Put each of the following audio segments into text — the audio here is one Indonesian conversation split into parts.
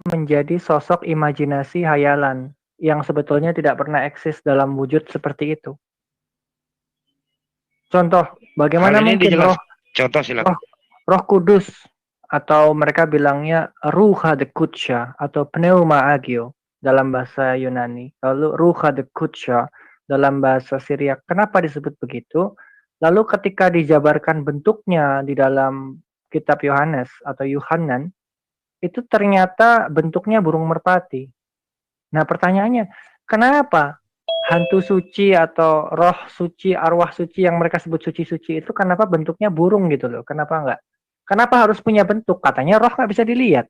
menjadi sosok imajinasi hayalan yang sebetulnya tidak pernah eksis dalam wujud seperti itu. Contoh, Hal bagaimana ini mungkin dijelas. roh Contoh roh silakan. Roh Kudus atau mereka bilangnya Ruha de Kutsha atau Pneuma Agio dalam bahasa Yunani. Lalu Ruha de Kutsha dalam bahasa Syriak. Kenapa disebut begitu? Lalu ketika dijabarkan bentuknya di dalam kitab Yohanes atau Yuhanan, itu ternyata bentuknya burung merpati. Nah, pertanyaannya, kenapa hantu suci atau roh suci, arwah suci yang mereka sebut suci-suci itu kenapa bentuknya burung gitu loh? Kenapa enggak? Kenapa harus punya bentuk? Katanya roh nggak bisa dilihat.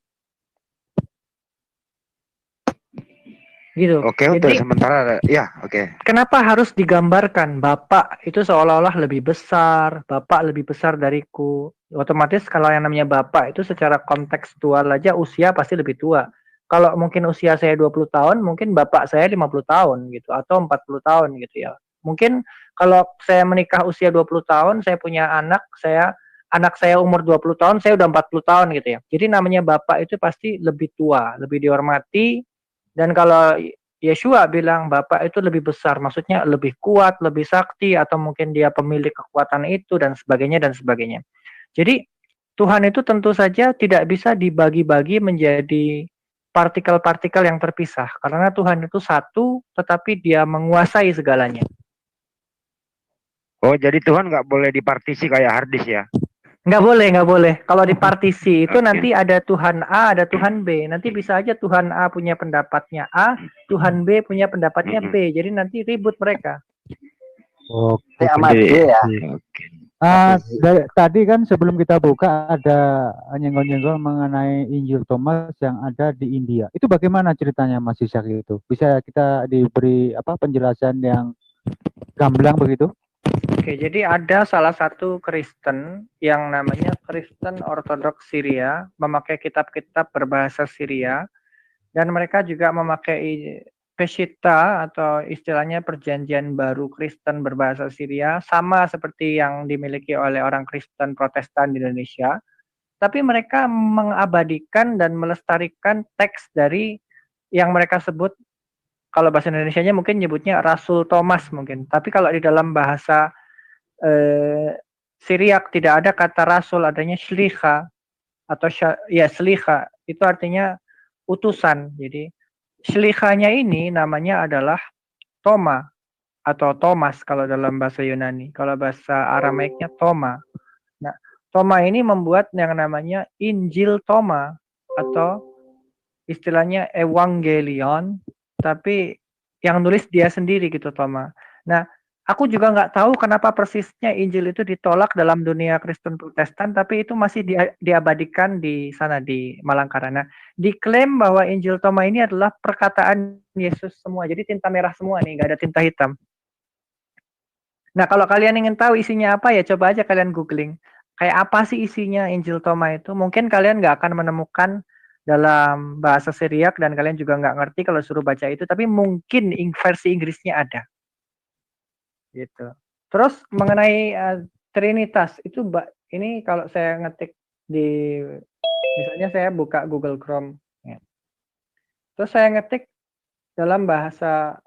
Gitu. Oke, untuk Jadi sementara ya, oke. kenapa harus digambarkan Bapak itu seolah-olah lebih besar, Bapak lebih besar dariku. Otomatis kalau yang namanya Bapak itu secara kontekstual aja usia pasti lebih tua. Kalau mungkin usia saya 20 tahun, mungkin Bapak saya 50 tahun gitu atau 40 tahun gitu ya. Mungkin kalau saya menikah usia 20 tahun, saya punya anak saya umur 20 tahun, saya udah 40 tahun gitu ya. Jadi namanya Bapak itu pasti lebih tua, lebih dihormati. Dan kalau Yeshua bilang Bapak itu lebih besar, maksudnya lebih kuat, lebih sakti, atau mungkin dia pemilik kekuatan itu, dan sebagainya, dan sebagainya. Jadi, Tuhan itu tentu saja tidak bisa dibagi-bagi menjadi partikel-partikel yang terpisah, karena Tuhan itu satu, tetapi dia menguasai segalanya. Oh, jadi Tuhan nggak boleh dipartisi kayak hard disk ya? Nggak boleh, nggak boleh. Kalau dipartisi itu Oke. nanti ada Tuhan A, ada Tuhan B. Nanti bisa aja Tuhan A punya pendapatnya A, Tuhan B punya pendapatnya B. Jadi nanti ribut mereka. Oke, sama Jadi, D ya. oke. tadi kan sebelum kita buka ada nyenggol-nyenggol mengenai Injil Thomas yang ada di India. Itu bagaimana ceritanya Mas Ishak itu? Bisa kita diberi penjelasan yang gamblang begitu? Oke, jadi ada salah satu Kristen yang namanya Kristen Ortodoks Syria, memakai kitab-kitab berbahasa Syria, dan mereka juga memakai Peshitta atau istilahnya perjanjian baru Kristen berbahasa Syria, sama seperti yang dimiliki oleh orang Kristen Protestan di Indonesia. Tapi mereka mengabadikan dan melestarikan teks dari yang mereka sebut, kalau bahasa Indonesianya mungkin nyebutnya Rasul Thomas mungkin. Tapi kalau di dalam bahasa Syriak tidak ada kata rasul, adanya shlicha atau shlicha, itu artinya utusan. Jadi shlichanya ini namanya adalah Toma atau Thomas kalau dalam bahasa Yunani. Kalau bahasa Aramaiknya Toma. Nah, Toma ini membuat yang namanya Injil Toma atau istilahnya Evangelion, tapi yang nulis dia sendiri gitu Toma. Nah, aku juga nggak tahu kenapa persisnya Injil itu ditolak dalam dunia Kristen Protestan, tapi itu masih diabadikan di sana di Malangkara. Nah, diklaim bahwa Injil Toma ini adalah perkataan Yesus semua, jadi tinta merah semua nih, nggak ada tinta hitam. Nah, kalau kalian ingin tahu isinya apa ya, coba aja kalian googling. Kayak apa sih isinya Injil Toma itu? Mungkin kalian nggak akan menemukan dalam bahasa Syriak dan kalian juga nggak ngerti kalau suruh baca itu, tapi mungkin versi Inggrisnya ada. Gitu. Terus mengenai Trinitas itu, ini kalau saya ngetik di, misalnya saya buka Google Chrome, ya. Terus saya ngetik dalam bahasa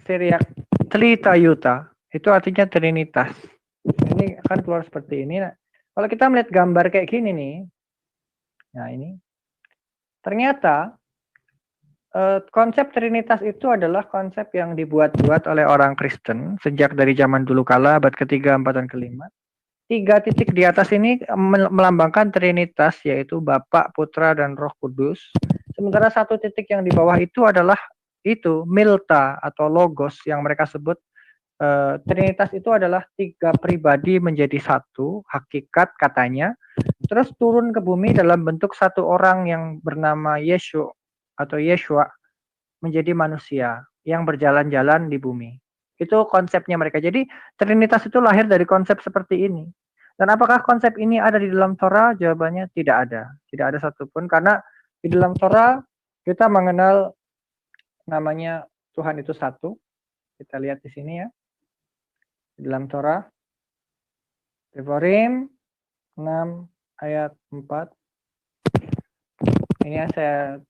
Syriak Tlitayuta, itu artinya Trinitas. Ini akan keluar seperti ini. Nah, kalau kita melihat gambar kayak gini nih, nah ini ternyata konsep Trinitas itu adalah konsep yang dibuat-buat oleh orang Kristen sejak dari zaman dulu kala, abad ketiga, empat, dan kelima. 3 titik di atas ini melambangkan Trinitas, yaitu Bapa, Putra, dan Roh Kudus. Sementara 1 titik yang di bawah itu adalah itu Milta atau Logos yang mereka sebut. Trinitas itu adalah 3 pribadi menjadi satu, hakikat katanya. Terus turun ke bumi dalam bentuk satu orang yang bernama Yeshu atau Yeshua, menjadi manusia yang berjalan-jalan di bumi. Itu konsepnya mereka. Jadi Trinitas itu lahir dari konsep seperti ini. Dan apakah konsep ini ada di dalam Torah? Jawabannya tidak ada. Tidak ada satupun, karena di dalam Torah kita mengenal namanya Tuhan itu satu. Kita lihat di sini ya. Di dalam Torah Devarim 6 ayat 4. Ini yang saya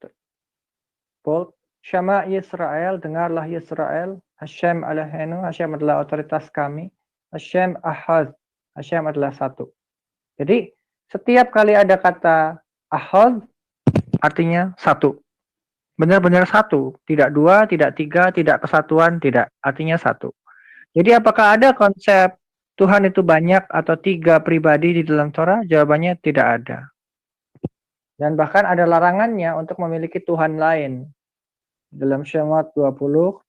bold. Syama Yisrael, dengarlah Yisrael. Hashem Eloheinu, Hashem adalah otoritas kami. Hashem Ahad, Hashem adalah satu. Jadi setiap kali ada kata Ahad, artinya satu. Benar-benar satu. Tidak dua, tidak tiga, tidak kesatuan, tidak. Artinya satu. Jadi apakah ada konsep Tuhan itu banyak atau tiga pribadi di dalam Torah? Jawabannya tidak ada. Dan bahkan ada larangannya untuk memiliki Tuhan lain. Dalam Syamot 20,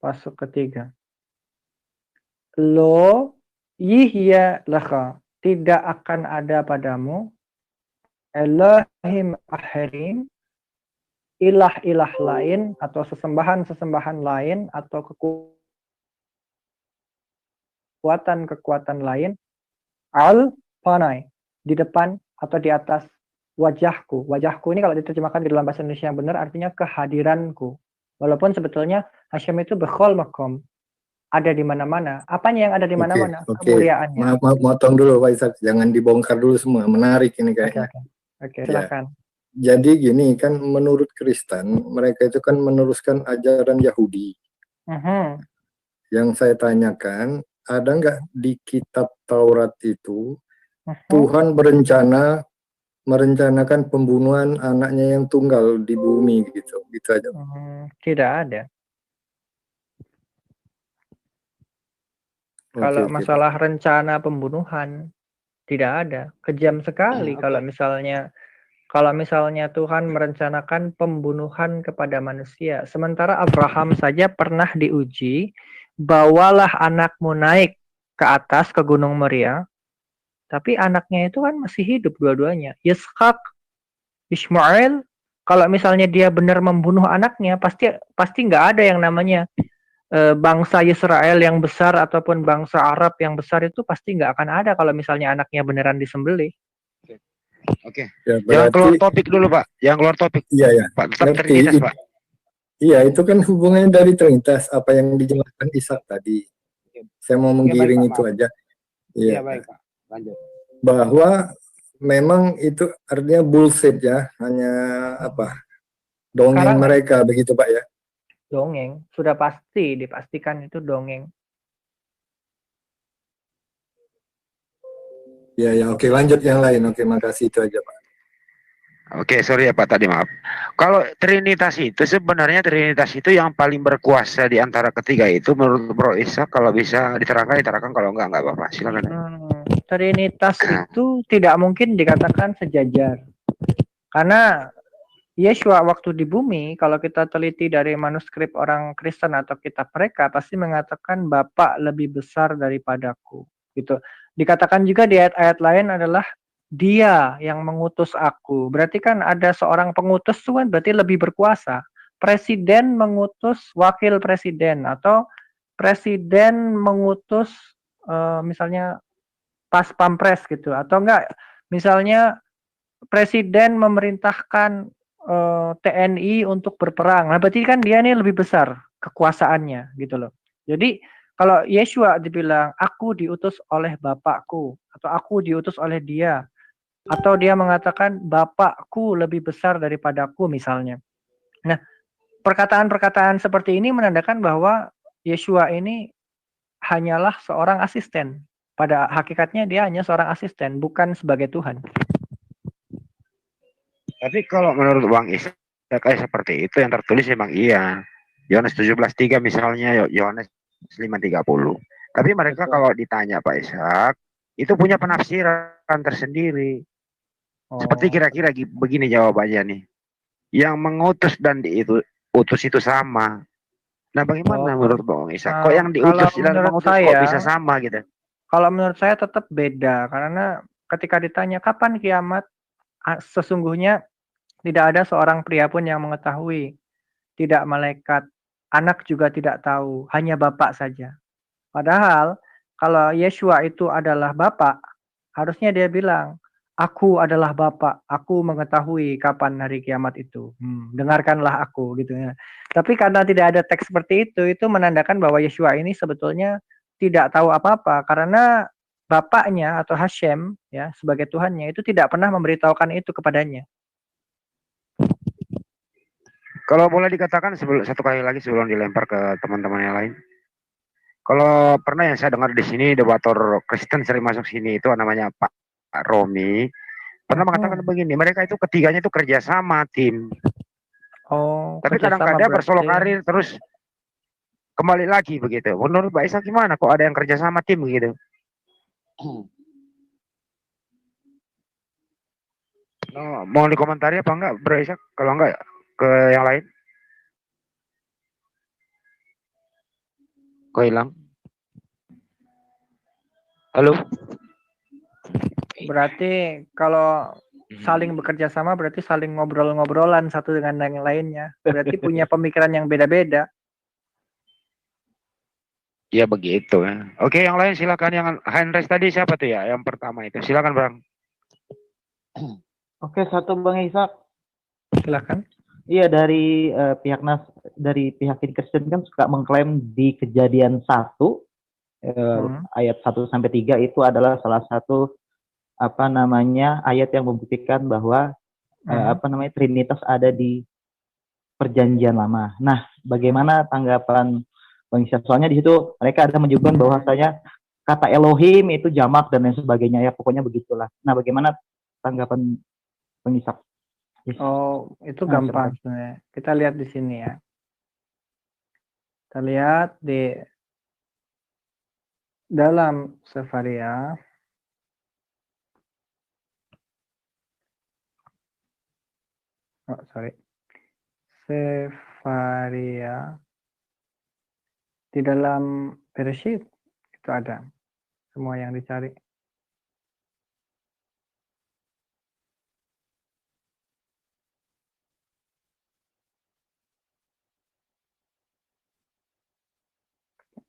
pasuk ketiga. Lo yihya laka, tidak akan ada padamu Elohim ahirin, ilah-ilah lain atau sesembahan-sesembahan lain atau kekuatan-kekuatan lain al-panai, di depan atau di atas wajahku. Wajahku ini kalau diterjemahkan di dalam bahasa Indonesia yang benar artinya kehadiranku. Walaupun sebetulnya Hashem itu bechol makom, ada di mana-mana. Apanya yang ada di mana-mana? Kemuliaannya. Maaf, motong dulu Pak Ishak, jangan dibongkar dulu semua. Menarik ini kayaknya. Oke, silakan. Jadi gini kan, menurut Kristen mereka itu kan meneruskan ajaran Yahudi. Yang saya tanyakan, ada nggak di kitab Taurat itu Tuhan merencanakan pembunuhan anaknya yang tunggal di bumi gitu aja. Tidak ada. Kalau masalah rencana pembunuhan tidak ada. Kejam sekali kalau misalnya Tuhan merencanakan pembunuhan kepada manusia. Sementara Abraham saja pernah diuji, bawalah anakmu naik ke atas ke Gunung Moria. Tapi anaknya itu kan masih hidup dua-duanya. Ishak, Ismail, kalau misalnya dia benar membunuh anaknya, pasti nggak ada yang namanya bangsa Israel yang besar ataupun bangsa Arab yang besar itu pasti nggak akan ada kalau misalnya anaknya beneran disembelih. Oke. Ya, Jangan keluar topik dulu Pak. Jangan keluar topik. Iya. Pak, tetap Trinitas Pak. Iya, itu kan hubungannya dari Trinitas, apa yang dijelaskan Ishak tadi. Saya mau menggiring itu aja. Iya, baik Pak. Lanjut. Bahwa memang itu artinya bullshit ya, hanya dongeng Sekarang mereka begitu Pak ya. Dongeng, sudah pasti dipastikan itu dongeng. Ya, oke, lanjut yang lain. Oke, makasih, itu aja Pak. Oke, sorry ya Pak, tadi maaf. Kalau Trinitas itu sebenarnya Trinitas itu yang paling berkuasa di antara ketiga itu menurut Bro Ishak. Kalau bisa diterangkan, kalau enggak apa-apa. Silakan. Trinitas itu tidak mungkin dikatakan sejajar. Karena Yeshua waktu di bumi, kalau kita teliti dari manuskrip orang Kristen atau kitab mereka, pasti mengatakan Bapa lebih besar daripadaku. Gitu. Dikatakan juga di ayat-ayat lain adalah Dia yang mengutus aku. Berarti kan ada seorang pengutus Tuhan, berarti lebih berkuasa. Presiden mengutus wakil presiden atau presiden mengutus misalnya pas pampres gitu, atau enggak misalnya presiden memerintahkan TNI untuk berperang. Nah, berarti kan dia ini lebih besar kekuasaannya gitu loh. Jadi kalau Yeshua dibilang aku diutus oleh Bapakku atau aku diutus oleh Dia, atau dia mengatakan Bapakku lebih besar daripadaku misalnya. Nah, perkataan-perkataan seperti ini menandakan bahwa Yeshua ini hanyalah seorang asisten. Pada hakikatnya dia hanya seorang asisten, bukan sebagai Tuhan. Tapi kalau menurut Bang Ishak kayak seperti itu yang tertulis memang iya. Yohanes 17:3 misalnya, Yohanes 5:30. Tapi mereka kalau ditanya Pak Ishak, itu punya penafsiran tersendiri. Seperti kira-kira begini jawabannya nih. Yang mengutus dan diutus itu sama. Nah, bagaimana menurut Bang Ishak? Kok yang diutus dan mengutus kok bisa sama gitu? Kalau menurut saya tetap beda, karena ketika ditanya kapan kiamat, sesungguhnya tidak ada seorang pria pun yang mengetahui. Tidak malaikat, anak juga tidak tahu, hanya Bapak saja. Padahal kalau Yeshua itu adalah Bapak, harusnya dia bilang, aku adalah Bapak, aku mengetahui kapan hari kiamat itu. Dengarkanlah aku gitu ya. Tapi karena tidak ada teks seperti itu menandakan bahwa Yeshua ini sebetulnya tidak tahu apa-apa, karena Bapaknya atau Hashem ya sebagai Tuhannya itu tidak pernah memberitahukan itu kepadanya. Kalau boleh dikatakan satu kali lagi sebelum dilempar ke teman-teman yang lain. Kalau pernah yang saya dengar di sini debator Kristen sering masuk sini itu namanya Pak Romi pernah mengatakan begini, mereka itu ketiganya itu kerjasama tim. Oh, Tapi kerjasama kadang-kadang bersolok berarti. karir terus kembali lagi begitu. Menurut Mbak Isa gimana? Kok ada yang kerjasama tim begitu? No, mau dikomentari apa enggak, Bro Isa? Kalau enggak ke yang lain. Kok hilang? Halo? Berarti kalau saling bekerja sama berarti saling ngobrol-ngobrolan satu dengan yang lainnya. Berarti punya pemikiran yang beda-beda. Ya begitu ya. Oke, yang lain silakan. Yang hand raise tadi siapa tuh ya? Yang pertama itu. Silakan, Bang. Oke, satu Bang Ishak. Silakan. Iya, dari dari pihak Kristen kan suka mengklaim di Kejadian 1 ayat 1 sampai 3 itu adalah salah satu ayat yang membuktikan bahwa Trinitas ada di Perjanjian Lama. Nah, bagaimana tanggapan Bang Ishak? Soalnya di situ mereka ada menyebutkan bahwasanya kata Elohim itu jamak dan lain sebagainya, ya pokoknya begitulah. Nah, bagaimana tanggapan Bang Ishak? Yes. Oh, itu gampang sebenarnya. Kita lihat di sini ya. Kita lihat di dalam Sefaria. Oh, sorry. Sefaria. Di dalam Bereshit itu ada semua yang dicari.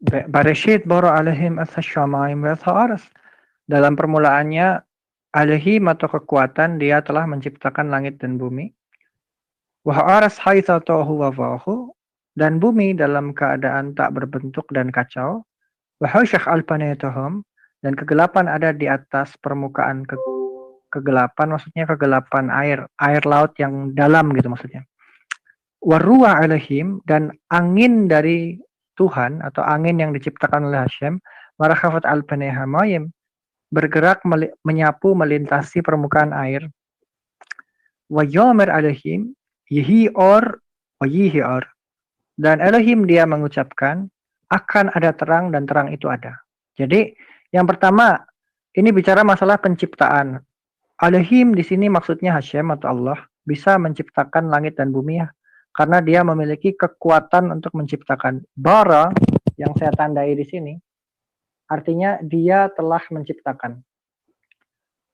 Bereshit bara alaihim as-syamaim wa aras. Dalam permulaannya alaihim atau kekuatan dia telah menciptakan langit dan bumi. Wa aras haitsa tahu wa fahu, dan bumi dalam keadaan tak berbentuk dan kacau. Wa husyakh al-panayatuhum, dan kegelapan ada di atas permukaan kegelapan, maksudnya kegelapan air laut yang dalam gitu maksudnya. Wa ruwa alaihim, dan angin dari Tuhan atau angin yang diciptakan oleh Hashem, marakhafat al-panayhamayim, bergerak menyapu melintasi permukaan air. Wa yamir alaihim yihi'or wa yihi'or, dan Elohim dia mengucapkan akan ada terang dan terang itu ada. Jadi yang pertama ini bicara masalah penciptaan. Elohim di sini maksudnya Hashem atau Allah bisa menciptakan langit dan bumi ya, karena dia memiliki kekuatan untuk menciptakan. Bara yang saya tandai di sini artinya dia telah menciptakan.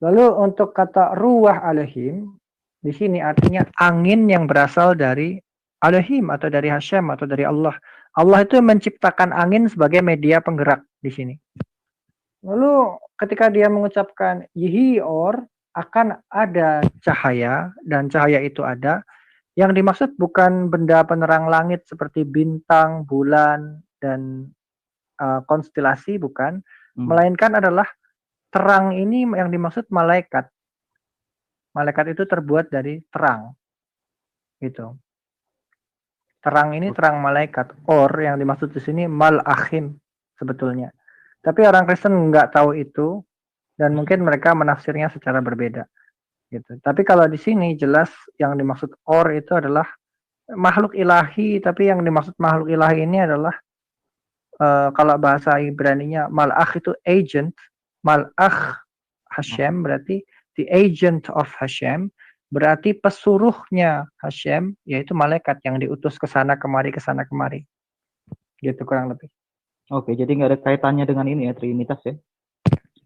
Lalu untuk kata ruwah Elohim di sini artinya angin yang berasal dari Elohim atau dari Hashem atau dari Allah. Allah itu menciptakan angin sebagai media penggerak di sini. Lalu ketika dia mengucapkan yihior, akan ada cahaya, dan cahaya itu ada. Yang dimaksud bukan benda penerang langit seperti bintang, bulan, dan konstelasi, bukan. Melainkan adalah terang ini yang dimaksud malaikat. Malaikat itu terbuat dari terang. Gitu. Terang ini terang malaikat. Or yang dimaksud di sini malakhim sebetulnya. Tapi orang Kristen nggak tahu itu, dan mungkin mereka menafsirnya secara berbeda. Gitu. Tapi kalau di sini jelas yang dimaksud or itu adalah makhluk ilahi, tapi yang dimaksud makhluk ilahi ini adalah kalau bahasa Ibraninya malakh itu agent, malakh Hashem berarti the agent of Hashem, berarti pesuruhnya Hashem, yaitu malaikat yang diutus ke sana kemari gitu kurang lebih. Oke, jadi nggak ada kaitannya dengan ini ya, Trinitas ya?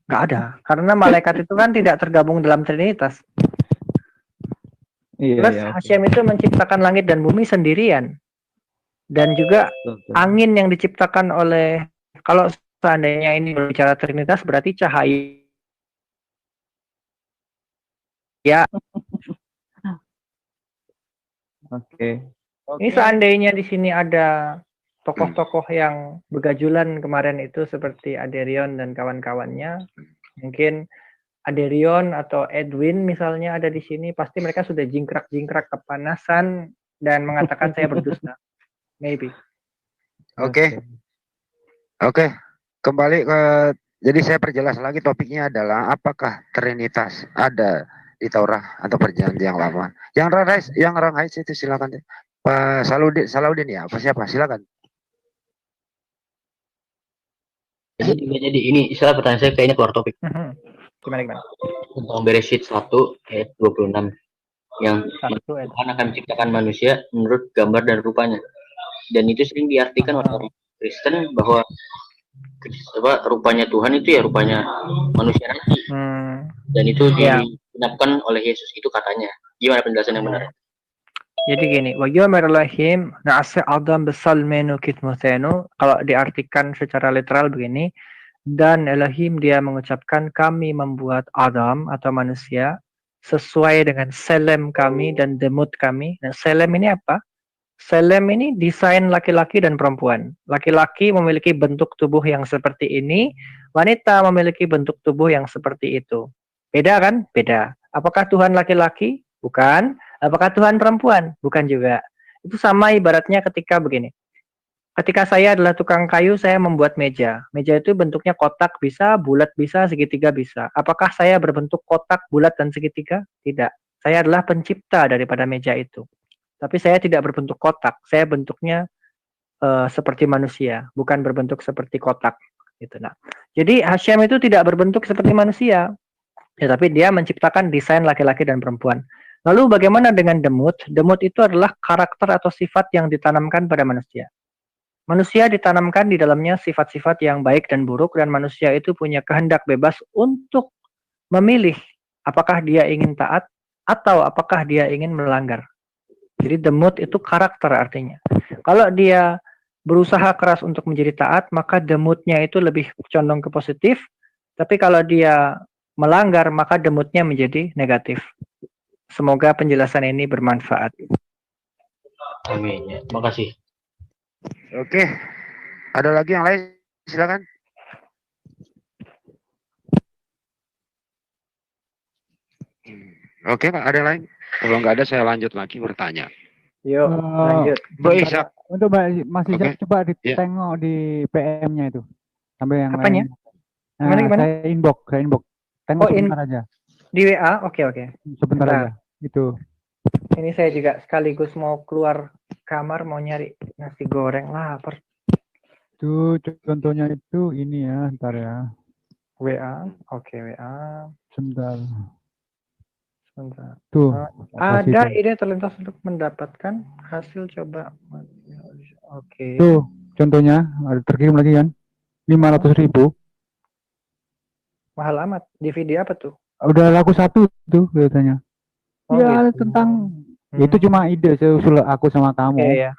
Nggak ada, karena malaikat itu kan tidak tergabung dalam Trinitas. Plus Hashem itu menciptakan langit dan bumi sendirian, dan juga angin yang diciptakan oleh, kalau seandainya ini berbicara Trinitas berarti cahaya ya. Oke. Ini seandainya di sini ada tokoh-tokoh yang begajulan kemarin itu seperti Aderion dan kawan-kawannya, mungkin Aderion atau Edwin misalnya ada di sini, pasti mereka sudah jingkrak-jingkrak kepanasan dan mengatakan saya berdusta. Maybe. Oke. Kembali ke, jadi saya perjelas lagi, topiknya adalah apakah Trinitas ada di Taurat atau Perjanjian Lama. Yang Ranghais itu silakan. Pak Salahuddin ya, apa siapa? Silakan. Jadi ini istilah pertanyaan saya kayaknya keluar topik. Gimana? Tentang Bereshit 1 ayat 26 yang Tuhan akan menciptakan manusia menurut gambar dan rupanya. Dan itu sering diartikan oleh orang Kristen bahwa rupanya Tuhan itu ya rupanya manusia nanti. Dan itu digenapkan oleh Yesus itu katanya. Gimana penjelasan yang benar? Jadi gini, wa yumarlahim na'asa adam bisalmenu kitmuthenu, kalau diartikan secara literal begini, dan Elohim dia mengucapkan kami membuat Adam atau manusia sesuai dengan selem kami dan demut kami. Nah, selem ini apa? Selem ini desain laki-laki dan perempuan. Laki-laki memiliki bentuk tubuh yang seperti ini, wanita memiliki bentuk tubuh yang seperti itu. Beda kan? Beda. Apakah Tuhan laki-laki? Bukan. Apakah Tuhan perempuan? Bukan juga. Itu sama ibaratnya ketika begini. Ketika saya adalah tukang kayu, saya membuat meja. Meja itu bentuknya kotak bisa, bulat bisa, segitiga bisa. Apakah saya berbentuk kotak, bulat, dan segitiga? Tidak. Saya adalah pencipta daripada meja itu. Tapi saya tidak berbentuk kotak. Saya bentuknya seperti manusia, bukan berbentuk seperti kotak. Gitu. Nah, jadi Hashem itu tidak berbentuk seperti manusia. Ya, tapi dia menciptakan desain laki-laki dan perempuan. Lalu bagaimana dengan demut? Demut itu adalah karakter atau sifat yang ditanamkan pada manusia. Manusia ditanamkan di dalamnya sifat-sifat yang baik dan buruk, dan manusia itu punya kehendak bebas untuk memilih apakah dia ingin taat atau apakah dia ingin melanggar. Jadi demut itu karakter artinya. Kalau dia berusaha keras untuk menjadi taat, maka demutnya itu lebih condong ke positif. Tapi kalau dia melanggar, maka demutnya menjadi negatif. Semoga penjelasan ini bermanfaat. Amin. Ya, makasih. Oke. Ada lagi yang lain? Silakan. Oke, Pak, ada lain? Kalau nggak ada, saya lanjut lagi bertanya. Yuk, lanjut. Bro Ishak. Untuk Mas Ishak, coba ditengok di PM-nya itu. Sampai yang apanya? Lain. Gimana? Saya inbox. Tengok sebentar aja. Di WA? Oke. Sebentar aja. Itu. Ini saya juga sekaligus mau keluar kamar, mau nyari nasi goreng, lapar. Itu contohnya itu ini ya, ntar ya. WA, oke WA. Sebentar. Tuh. Ada itu. ide terlintas untuk mendapatkan hasil coba. Oke. Tuh, contohnya ada terkirim lagi kan? 500.000. Mahal amat. DVD apa tuh? Udah laku 1 tuh katanya. Oh, ya gitu. tentang itu cuma ide saya usul aku sama kamu. Iya.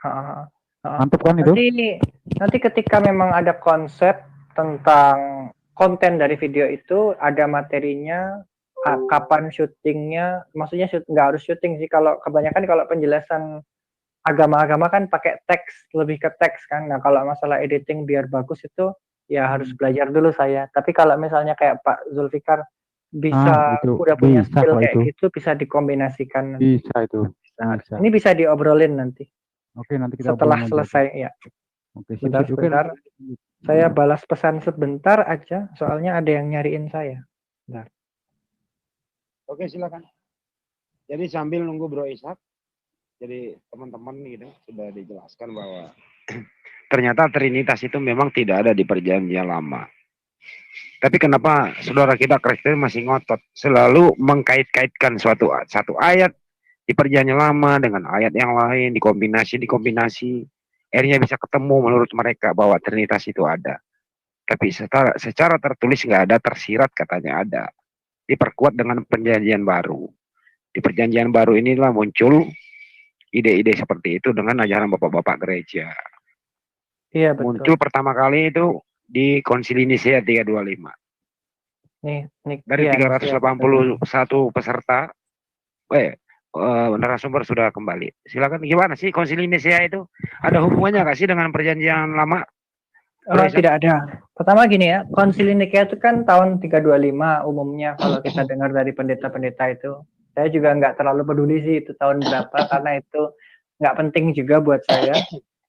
Mantap kan itu? Nanti ketika memang ada konsep tentang konten dari video itu, ada materinya, kapan syutingnya, maksudnya nggak harus syuting sih, kalau kebanyakan kalau penjelasan agama-agama kan pakai teks, lebih ke teks kan. Nah kalau masalah editing biar bagus itu ya harus belajar dulu saya. Tapi kalau misalnya kayak Pak Zulfikar bisa udah punya skill kayak gitu, bisa dikombinasikan. Bisa itu. Nah, ini bisa diobrolin nanti. Oke, nanti kita setelah selesai ya. Oke, sebentar. Saya balas pesan sebentar aja, soalnya ada yang nyariin saya. Bentar. Oke, silakan. Jadi sambil nunggu Bro Ishak, jadi teman-teman gitu sudah dijelaskan bahwa ternyata Trinitas itu memang tidak ada di Perjanjian Lama. Tapi kenapa saudara kita Kristen masih ngotot selalu mengkait-kaitkan satu ayat di Perjanjian Lama dengan ayat yang lain, dikombinasi, akhirnya bisa ketemu menurut mereka bahwa Trinitas itu ada. Tapi secara tertulis nggak ada, tersirat katanya ada. Diperkuat dengan Perjanjian Baru. Di Perjanjian Baru inilah muncul ide-ide seperti itu dengan ajaran bapak-bapak gereja. Iya, betul. Muncul pertama kali itu di Konsili Nicea 325. Dari 381 peserta, narasumber sudah kembali. Silakan, gimana sih Konsili Nicea itu? Ada hubungannya nggak sih dengan Perjanjian Lama? Tidak ada. Pertama gini ya, Konsili Nicea itu kan tahun 325 umumnya kalau kita dengar dari pendeta-pendeta itu. Saya juga nggak terlalu peduli sih itu tahun berapa, karena itu nggak penting juga buat saya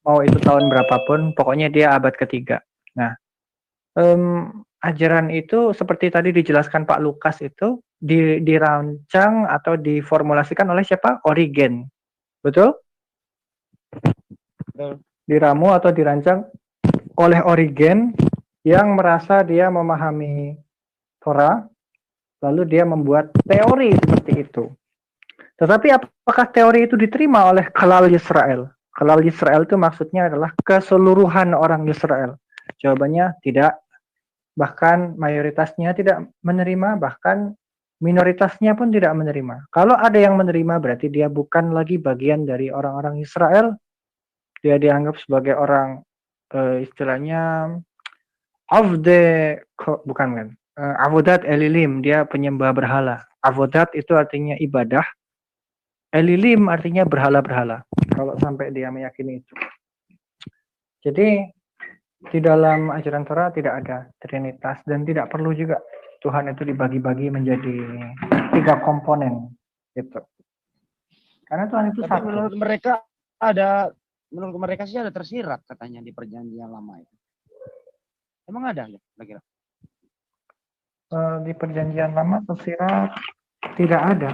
mau itu tahun berapapun, pokoknya dia abad ketiga. Nah, ajaran itu seperti tadi dijelaskan Pak Lukas itu dirancang atau diformulasikan oleh siapa? Origen, betul? Diramu atau dirancang oleh Origen yang merasa dia memahami Torah, lalu dia membuat teori seperti itu. Tetapi apakah teori itu diterima oleh Kalal Yisrael? Kalal Yisrael itu maksudnya adalah keseluruhan orang Yisrael. Jawabannya tidak. Bahkan mayoritasnya tidak menerima, bahkan minoritasnya pun tidak menerima. Kalau ada yang menerima berarti dia bukan lagi bagian dari orang-orang Israel. Dia dianggap sebagai orang istilahnya bukan kan? Avodat Elilim, dia penyembah berhala. Avodat itu artinya ibadah. Elilim artinya berhala-berhala. Kalau sampai dia meyakini itu. Jadi di dalam ajaran Torah tidak ada Trinitas dan tidak perlu juga Tuhan itu dibagi-bagi menjadi 3 komponen gitu. Karena Tuhan itu satu. Menurut mereka sih ada tersirat katanya di Perjanjian Lama itu. Emang ada ya kira-kira? Di Perjanjian Lama tersirat tidak ada.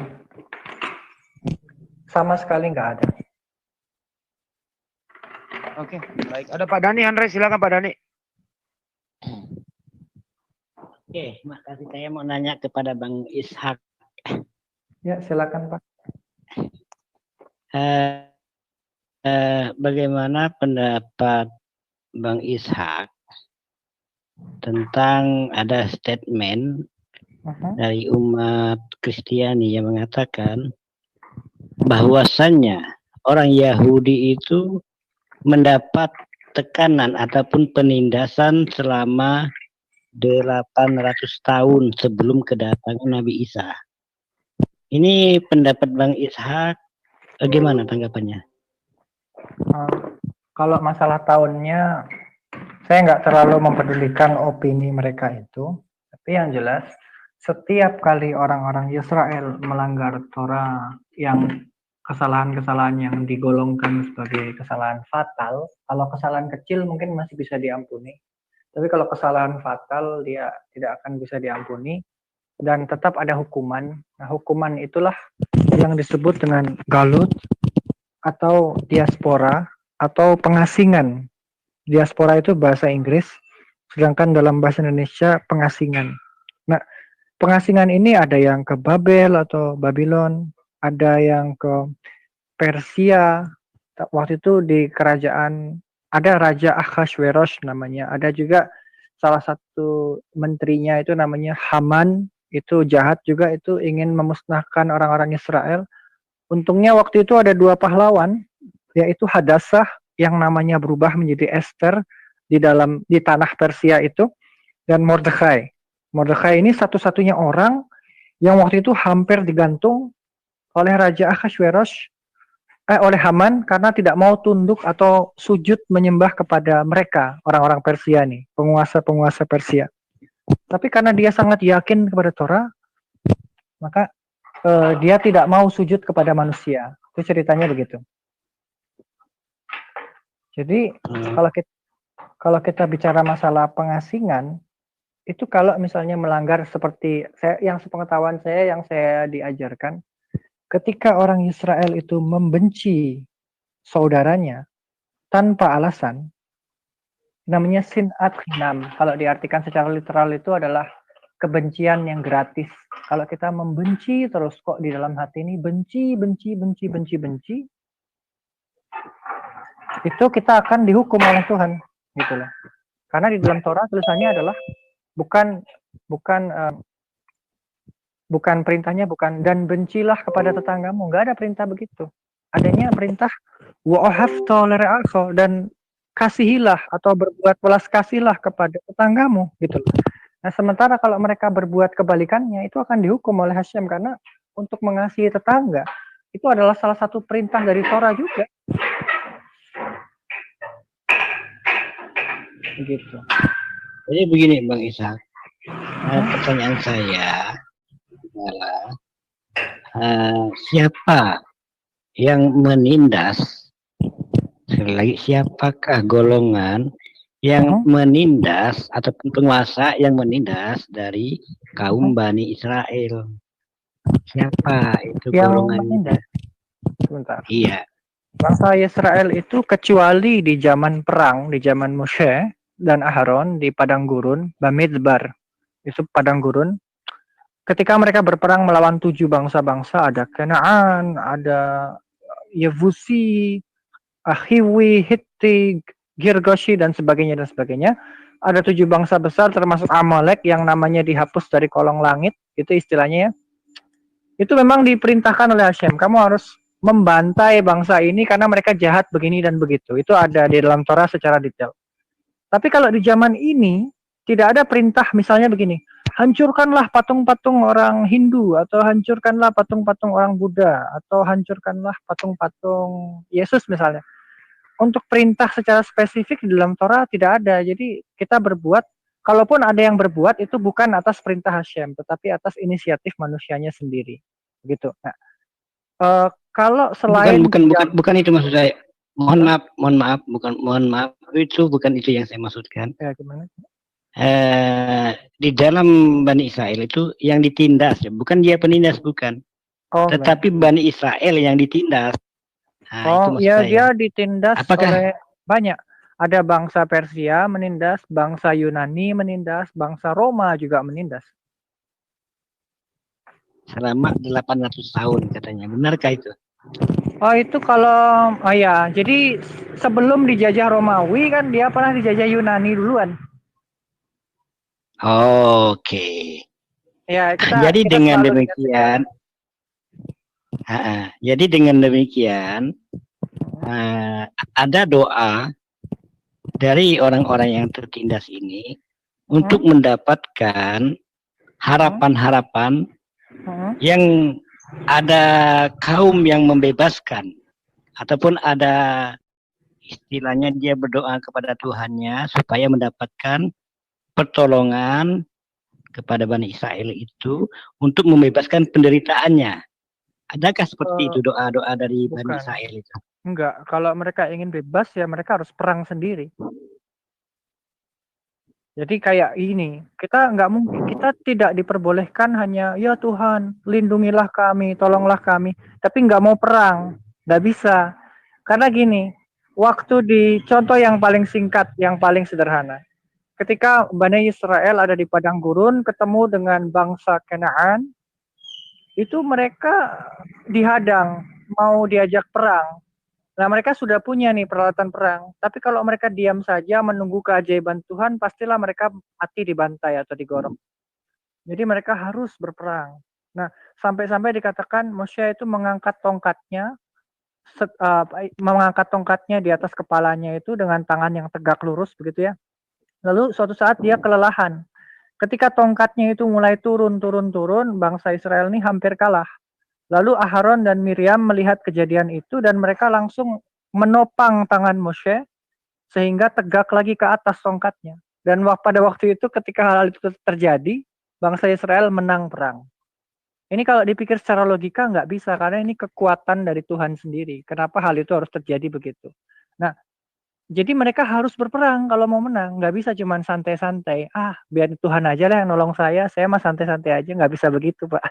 Sama sekali nggak ada. Oke, baik. Ada Pak Dani, Andre, silakan Pak Dani. Oke, makasih. Saya mau nanya kepada Bang Ishak. Ya, silakan Pak. Bagaimana pendapat Bang Ishak tentang ada statement dari umat Kristiani yang mengatakan bahwasannya orang Yahudi itu mendapat tekanan ataupun penindasan selama 800 tahun sebelum kedatangan Nabi Isa. Ini pendapat Bang Ishak, bagaimana tanggapannya? Kalau masalah tahunnya, saya nggak terlalu mempedulikan opini mereka itu. Tapi yang jelas, setiap kali orang-orang Israel melanggar Torah yang kesalahan-kesalahan yang digolongkan sebagai kesalahan fatal, kalau kesalahan kecil mungkin masih bisa diampuni. Tapi kalau kesalahan fatal, dia tidak akan bisa diampuni. Dan tetap ada hukuman. Nah, hukuman itulah yang disebut dengan galut, atau diaspora, atau pengasingan. Diaspora itu bahasa Inggris, sedangkan dalam bahasa Indonesia pengasingan. Nah, pengasingan ini ada yang ke Babel atau Babylon, ada yang ke Persia. Waktu itu di kerajaan ada Raja Ahasveros namanya. Ada juga salah satu menterinya itu namanya Haman. Itu jahat juga, itu ingin memusnahkan orang-orang Israel. Untungnya waktu itu ada 2 pahlawan, yaitu Hadassah yang namanya berubah menjadi Esther di tanah Persia itu, dan Mordekhai. Mordekhai ini satu-satunya orang yang waktu itu hampir digantung oleh Raja Ahasveros, oleh Haman, karena tidak mau tunduk atau sujud menyembah kepada mereka, orang-orang Persia nih, penguasa-penguasa Persia. Tapi karena dia sangat yakin kepada Torah, maka dia tidak mau sujud kepada manusia. Itu ceritanya begitu. Jadi kalau kita bicara masalah pengasingan, itu kalau misalnya melanggar seperti yang sepengetahuan saya, yang saya diajarkan, ketika orang Israel itu membenci saudaranya tanpa alasan, namanya sinat khinam. Kalau diartikan secara literal itu adalah kebencian yang gratis. Kalau kita membenci terus kok di dalam hati ini benci, itu kita akan dihukum oleh Tuhan, gitulah. Karena di dalam Torah tulisannya adalah bukan perintahnya bukan dan bencilah kepada tetanggamu, nggak ada perintah begitu. Adanya perintah wa'ahafta lira'akho, dan kasihilah atau berbuat welas kasihlah kepada tetanggamu, gitu. Nah, sementara kalau mereka berbuat kebalikannya, itu akan dihukum oleh Hashem, karena untuk mengasihi tetangga itu adalah salah satu perintah dari Torah juga. Begitu. Jadi begini Bang Ishak, pertanyaan saya adalah siapa yang menindas sekali lagi, siapakah golongan yang menindas ataupun penguasa yang menindas dari kaum Bani Israel? Siapa itu Yang golongannya? menindas. Sebentar. Iya. Bangsa Israel itu kecuali di zaman perang, di zaman Moshe dan Aharon di padang gurun, Bamidbar. Itu padang gurun. Ketika mereka berperang melawan 7 bangsa-bangsa, ada Kanaan, ada Yebusi, Hiwi, Hitti, Girgashi, dan sebagainya dan sebagainya. Ada 7 bangsa besar termasuk Amalek yang namanya dihapus dari kolong langit, itu istilahnya ya. Itu memang diperintahkan oleh Hashem, kamu harus membantai bangsa ini karena mereka jahat begini dan begitu. Itu ada di dalam Torah secara detail. Tapi kalau di zaman ini tidak ada perintah misalnya begini, hancurkanlah patung-patung orang Hindu, atau hancurkanlah patung-patung orang Buddha, atau hancurkanlah patung-patung Yesus misalnya. Untuk perintah secara spesifik di dalam Torah tidak ada. Jadi kita berbuat, kalaupun ada yang berbuat itu bukan atas perintah Hashem, tetapi atas inisiatif manusianya sendiri. Begitu. Nah, kalau selain bukan itu maksud saya. Mohon maaf, itu bukan itu yang saya maksudkan. Ya, gimana? Di dalam Bani Israel itu yang ditindas, bukan dia penindas, bukan. Tetapi Bani Israel yang ditindas. Nah, ya, dia ditindas oleh banyak. Ada bangsa Persia menindas, bangsa Yunani menindas, bangsa Roma juga menindas. Selama 800 tahun katanya. Benarkah itu? Oh, itu kalau ya, jadi sebelum dijajah Romawi kan dia pernah dijajah Yunani duluan. Oke. Ya, jadi dengan demikian ada doa dari orang-orang yang tertindas ini untuk mendapatkan harapan-harapan yang ada kaum yang membebaskan, ataupun ada istilahnya dia berdoa kepada Tuhannya supaya mendapatkan pertolongan kepada Bani Israel itu untuk membebaskan penderitaannya. Adakah seperti itu doa-doa dari Bani Israel itu? Enggak, kalau mereka ingin bebas ya mereka harus perang sendiri. Jadi kayak ini, kita nggak mungkin, kita tidak diperbolehkan hanya ya Tuhan lindungilah kami, tolonglah kami, tapi nggak mau perang, nggak bisa. Karena gini, waktu di contoh yang paling singkat, yang paling sederhana, ketika Bani Israel ada di padang gurun ketemu dengan bangsa Kanaan, itu mereka dihadang, mau diajak perang. Nah, mereka sudah punya nih peralatan perang. Tapi kalau mereka diam saja menunggu keajaiban Tuhan, pastilah mereka mati dibantai atau digorok. Jadi mereka harus berperang. Nah, sampai-sampai dikatakan Moshe itu mengangkat tongkatnya di atas kepalanya itu dengan tangan yang tegak lurus begitu ya. Lalu suatu saat dia kelelahan. Ketika tongkatnya itu mulai turun, bangsa Israel ini hampir kalah. Lalu Aharon dan Miriam melihat kejadian itu dan mereka langsung menopang tangan Moshe sehingga tegak lagi ke atas tongkatnya. Dan pada waktu itu ketika hal itu terjadi, bangsa Israel menang perang. Ini kalau dipikir secara logika nggak bisa karena ini kekuatan dari Tuhan sendiri. Kenapa hal itu harus terjadi begitu? Nah, jadi mereka harus berperang kalau mau menang. Nggak bisa cuma santai-santai. Biar Tuhan aja lah yang nolong saya mah santai-santai aja. Nggak bisa begitu, Pak.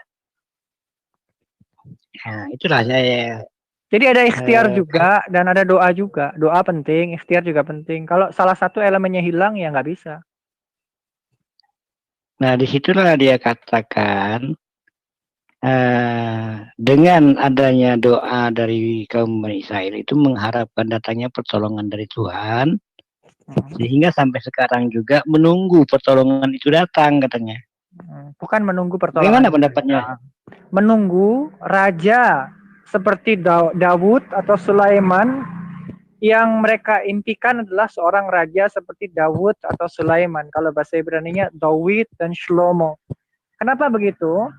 Nah, itulah saya. Jadi ada ikhtiar juga dan ada doa juga. Doa penting, ikhtiar juga penting. Kalau salah satu elemennya hilang ya nggak bisa. Nah, disitulah dia katakan dengan adanya doa dari kaum Bani Israel itu mengharapkan datangnya pertolongan dari Tuhan, sehingga sampai sekarang juga menunggu pertolongan itu datang katanya. Bukan menunggu pertolongan. Bagaimana pendapatnya? Menunggu raja seperti Daud atau Sulaiman, yang mereka impikan adalah seorang raja seperti Daud atau Sulaiman. Kalau bahasa Ibrani-nya Daud dan Shlomo. Kenapa begitu?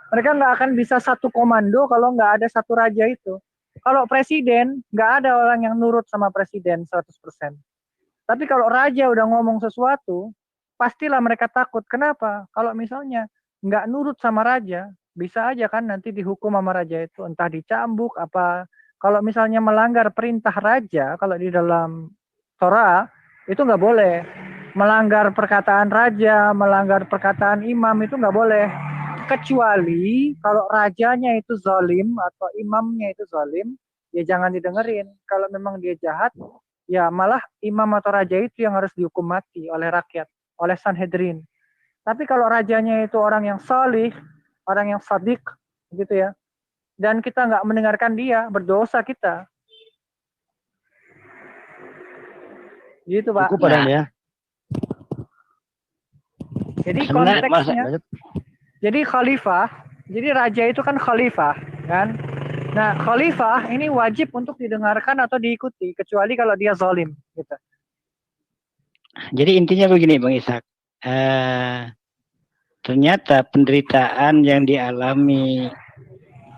Mereka nggak akan bisa satu komando kalau nggak ada satu raja itu. Kalau presiden, nggak ada orang yang nurut sama presiden 100%. Tapi kalau raja udah ngomong sesuatu, pastilah mereka takut. Kenapa? Kalau misalnya nggak nurut sama raja, bisa aja kan nanti dihukum sama raja itu, entah dicambuk, apa Kalau misalnya melanggar perintah raja, kalau di dalam Torah itu nggak boleh. Melanggar perkataan raja, melanggar perkataan imam itu nggak boleh. Kecuali kalau rajanya itu zalim atau imamnya itu zalim, ya jangan didengerin. Kalau memang dia jahat, ya malah imam atau raja itu yang harus dihukum mati oleh rakyat, oleh Sanhedrin. Tapi kalau rajanya itu orang yang salih, orang yang sadik, gitu ya, dan kita nggak mendengarkan dia, berdosa kita. Gitu, Pak. Cukup padahal ya. Jadi Sebenarnya konteksnya, jadi khalifah, jadi raja itu kan khalifah, kan? Nah, khalifah ini wajib untuk didengarkan atau diikuti, kecuali kalau dia zalim, gitu. Jadi intinya begini, Bang Ishak. Ternyata penderitaan yang dialami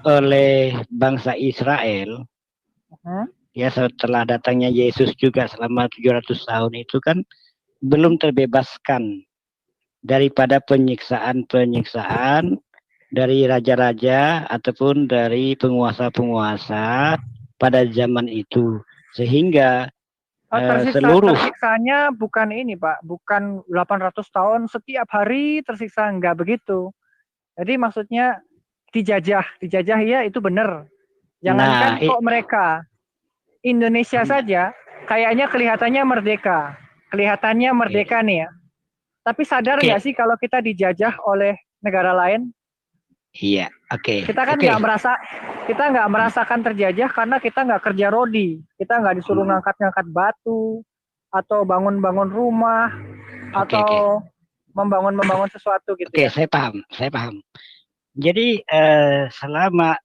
oleh bangsa Israel, ya setelah datangnya Yesus juga selama 700 tahun itu kan belum terbebaskan daripada penyiksaan-penyiksaan dari raja-raja ataupun dari penguasa-penguasa pada zaman itu. Sehingga tersiksanya bukan ini, Pak, bukan 800 tahun setiap hari tersiksa, enggak begitu. Jadi maksudnya dijajah ya itu benar. Jangankan kok mereka, Indonesia saja kayaknya kelihatannya merdeka nih ya. Tapi sadar nggak sih kalau kita dijajah oleh negara lain? Iya, oke. Kita kan nggak merasakan terjajah karena kita nggak kerja rodi, kita nggak disuruh ngangkat-ngangkat batu atau bangun-bangun rumah atau membangun sesuatu gitu. Oke, saya paham. Jadi selama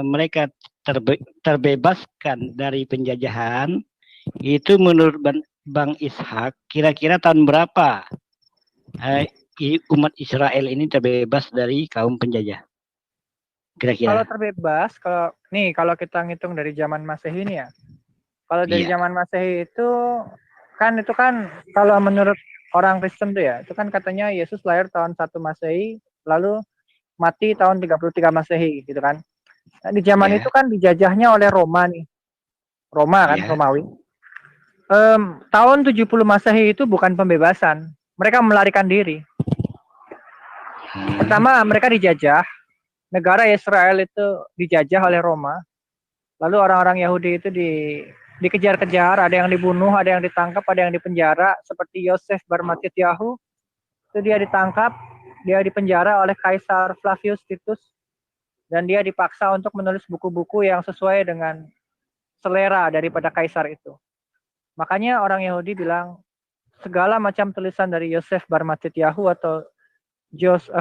mereka terbebaskan dari penjajahan, itu menurut Bang Ishak, kira-kira tahun berapa umat Israel ini terbebas dari kaum penjajah? Kira-kira. Kalau terbebas, kalau kita ngitung dari zaman Masehi ini ya. Kalau dari zaman Masehi itu kan kalau menurut orang Kristen tuh ya, itu kan katanya Yesus lahir tahun 1 Masehi, lalu mati tahun 33 Masehi gitu kan. Nah, di zaman itu kan dijajahnya oleh Roma nih. Romawi. Tahun 70 Masehi itu bukan pembebasan. Mereka melarikan diri. Pertama, mereka dijajah. Negara Israel itu dijajah oleh Roma. Lalu orang-orang Yahudi itu dikejar-kejar, ada yang dibunuh, ada yang ditangkap, ada yang dipenjara, seperti Yosef bar Mattityahu. Itu dia ditangkap, dia dipenjara oleh Kaisar Flavius Titus, dan dia dipaksa untuk menulis buku-buku yang sesuai dengan selera daripada kaisar itu. Makanya orang Yahudi bilang segala macam tulisan dari Yosef bar Mattityahu atau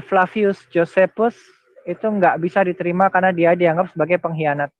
Flavius Josephus itu nggak bisa diterima karena dia dianggap sebagai pengkhianat.